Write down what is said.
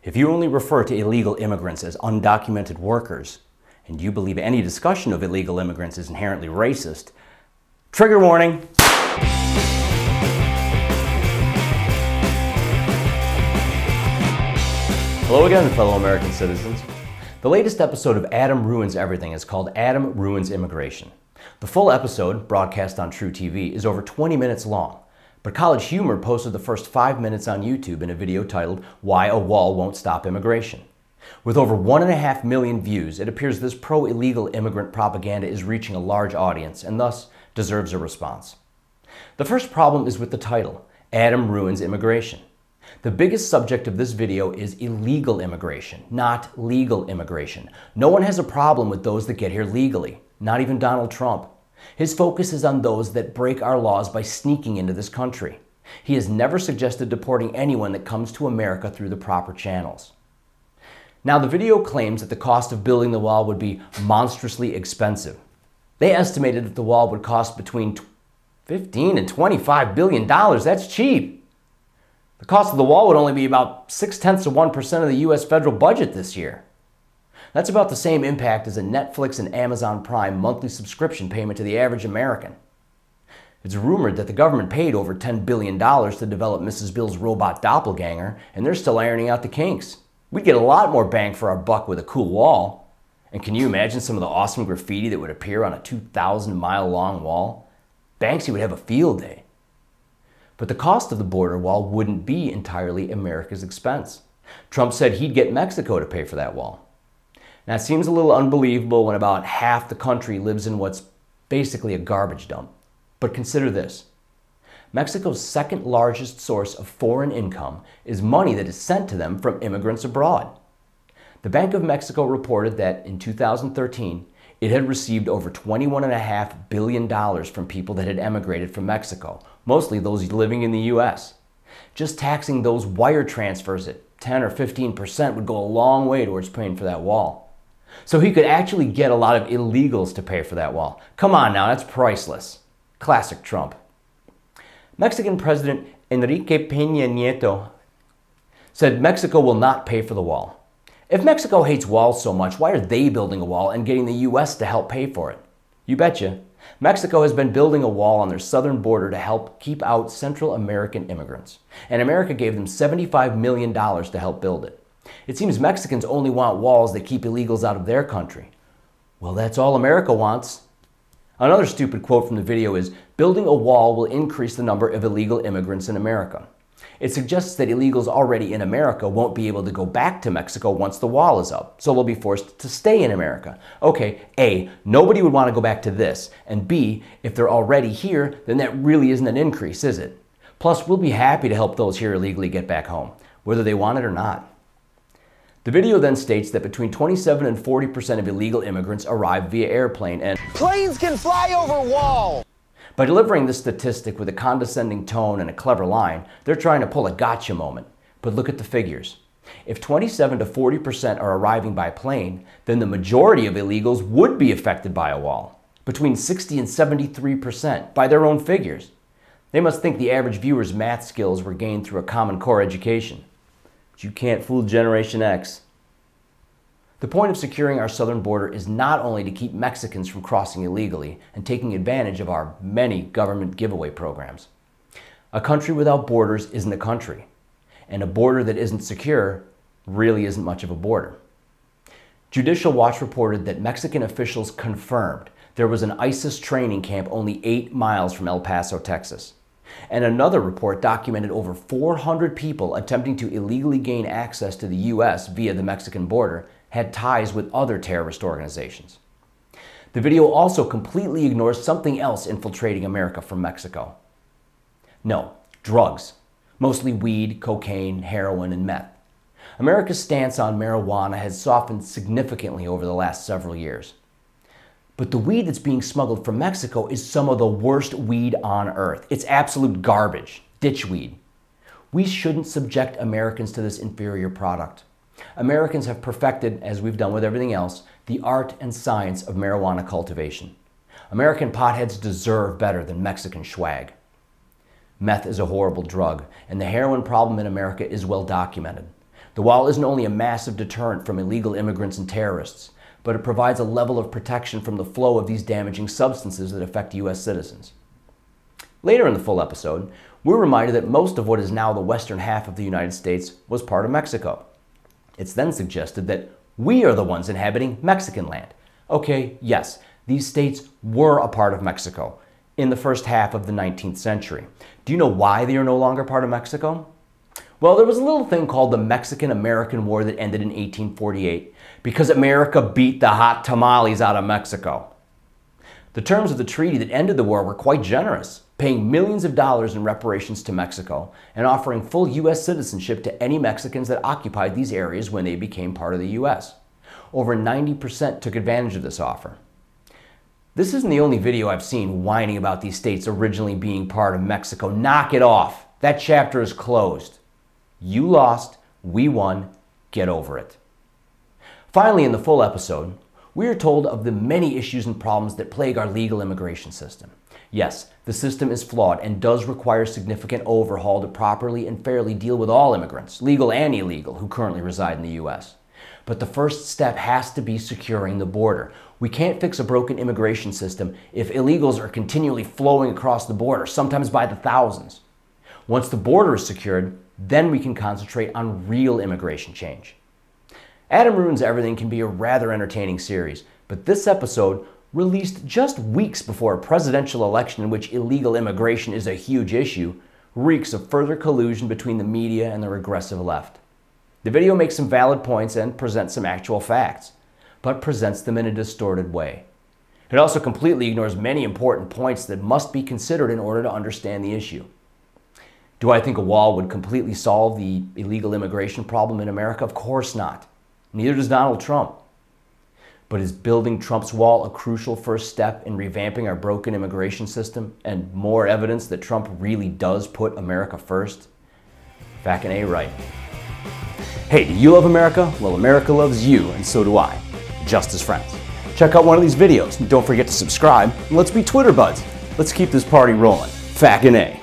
If you only refer to illegal immigrants as undocumented workers, and you believe any discussion of illegal immigrants is inherently racist, trigger warning! Hello again, fellow American citizens. The latest episode of Adam Ruins Everything is called Adam Ruins Immigration. The full episode, broadcast on True TV, is over 20 minutes long, but College Humor posted the first 5 minutes on YouTube in a video titled Why a Wall Won't Stop Immigration. With over 1.5 million views, it appears this pro-illegal immigrant propaganda is reaching a large audience and thus deserves a response. The first problem is with the title, Adam Ruins Immigration. The biggest subject of this video is illegal immigration, not legal immigration. No one has a problem with those that get here legally, not even Donald Trump. His focus is on those that break our laws by sneaking into this country. He has never suggested deporting anyone that comes to America through the proper channels. Now, the video claims that the cost of building the wall would be monstrously expensive. They estimated that the wall would cost between $15 and $25 billion. That's cheap. The cost of the wall would only be about 0.6% of the U.S. federal budget this year. That's about the same impact as a Netflix and Amazon Prime monthly subscription payment to the average American. It's rumored that the government paid over $10 billion to develop Mrs. Bill's robot doppelganger, and they're still ironing out the kinks. We'd get a lot more bang for our buck with a cool wall. And can you imagine some of the awesome graffiti that would appear on a 2,000-mile-long wall? Banksy would have a field day. But the cost of the border wall wouldn't be entirely America's expense. Trump said he'd get Mexico to pay for that wall. Now, it seems a little unbelievable when about half the country lives in what's basically a garbage dump. But consider this. Mexico's second largest source of foreign income is money that is sent to them from immigrants abroad. The Bank of Mexico reported that in 2013, it had received over $21.5 billion from people that had emigrated from Mexico, mostly those living in the U.S. Just taxing those wire transfers at 10 or 15% would go a long way towards paying for that wall. So he could actually get a lot of illegals to pay for that wall. Come on now, that's priceless. Classic Trump. Mexican President Enrique Peña Nieto said Mexico will not pay for the wall. If Mexico hates walls so much, why are they building a wall and getting the U.S. to help pay for it? You betcha. Mexico has been building a wall on their southern border to help keep out Central American immigrants. And America gave them $75 million to help build it. It seems Mexicans only want walls that keep illegals out of their country. Well, that's all America wants. Another stupid quote from the video is, building a wall will increase the number of illegal immigrants in America. It suggests that illegals already in America won't be able to go back to Mexico once the wall is up, so they'll be forced to stay in America. Okay, A, nobody would want to go back to this, and B, if they're already here, then that really isn't an increase, is it? Plus, we'll be happy to help those here illegally get back home, whether they want it or not. The video then states that between 27 and 40% of illegal immigrants arrive via airplane, and planes can fly over walls. By delivering this statistic with a condescending tone and a clever line, they're trying to pull a gotcha moment. But look at the figures. If 27 to 40% are arriving by plane, then the majority of illegals would be affected by a wall. Between 60 and 73% by their own figures. They must think the average viewer's math skills were gained through a Common Core education. But you can't fool Generation X. The point of securing our southern border is not only to keep Mexicans from crossing illegally and taking advantage of our many government giveaway programs. A country without borders isn't a country, and a border that isn't secure really isn't much of a border. Judicial Watch reported that Mexican officials confirmed there was an ISIS training camp only 8 miles from El Paso, Texas. And another report documented over 400 people attempting to illegally gain access to the U.S. via the Mexican border had ties with other terrorist organizations. The video also completely ignores something else infiltrating America from Mexico. No, drugs. Mostly weed, cocaine, heroin, and meth. America's stance on marijuana has softened significantly over the last several years. But the weed that's being smuggled from Mexico is some of the worst weed on earth. It's absolute garbage, ditchweed. We shouldn't subject Americans to this inferior product. Americans have perfected, as we've done with everything else, the art and science of marijuana cultivation. American potheads deserve better than Mexican swag. Meth is a horrible drug, and the heroin problem in America is well documented. The wall isn't only a massive deterrent from illegal immigrants and terrorists, but it provides a level of protection from the flow of these damaging substances that affect U.S. citizens. Later in the full episode, we're reminded that most of what is now the western half of the United States was part of Mexico. It's then suggested that we are the ones inhabiting Mexican land. Okay, yes, these states were a part of Mexico in the first half of the 19th century. Do you know why they are no longer part of Mexico? Well, there was a little thing called the Mexican-American War that ended in 1848 because America beat the hot tamales out of Mexico. The terms of the treaty that ended the war were quite generous, paying millions of dollars in reparations to Mexico and offering full U.S. citizenship to any Mexicans that occupied these areas when they became part of the U.S. Over 90% took advantage of this offer. This isn't the only video I've seen whining about these states originally being part of Mexico. Knock it off. That chapter is closed. You lost, we won, get over it. Finally, in the full episode, we are told of the many issues and problems that plague our legal immigration system. Yes, the system is flawed and does require significant overhaul to properly and fairly deal with all immigrants, legal and illegal, who currently reside in the U.S. But the first step has to be securing the border. We can't fix a broken immigration system if illegals are continually flowing across the border, sometimes by the thousands. Once the border is secured, then we can concentrate on real immigration change. Adam Ruins Everything can be a rather entertaining series, but this episode, released just weeks before a presidential election in which illegal immigration is a huge issue, reeks of further collusion between the media and the regressive left. The video makes some valid points and presents some actual facts, but presents them in a distorted way. It also completely ignores many important points that must be considered in order to understand the issue. Do I think a wall would completely solve the illegal immigration problem in America? Of course not. Neither does Donald Trump. But is building Trump's wall a crucial first step in revamping our broken immigration system and more evidence that Trump really does put America first? Fucking A right. Hey, do you love America? Well, America loves you, and so do I. Just as friends. Check out one of these videos, and don't forget to subscribe, and let's be Twitter buds. Let's keep this party rolling. Fucking A.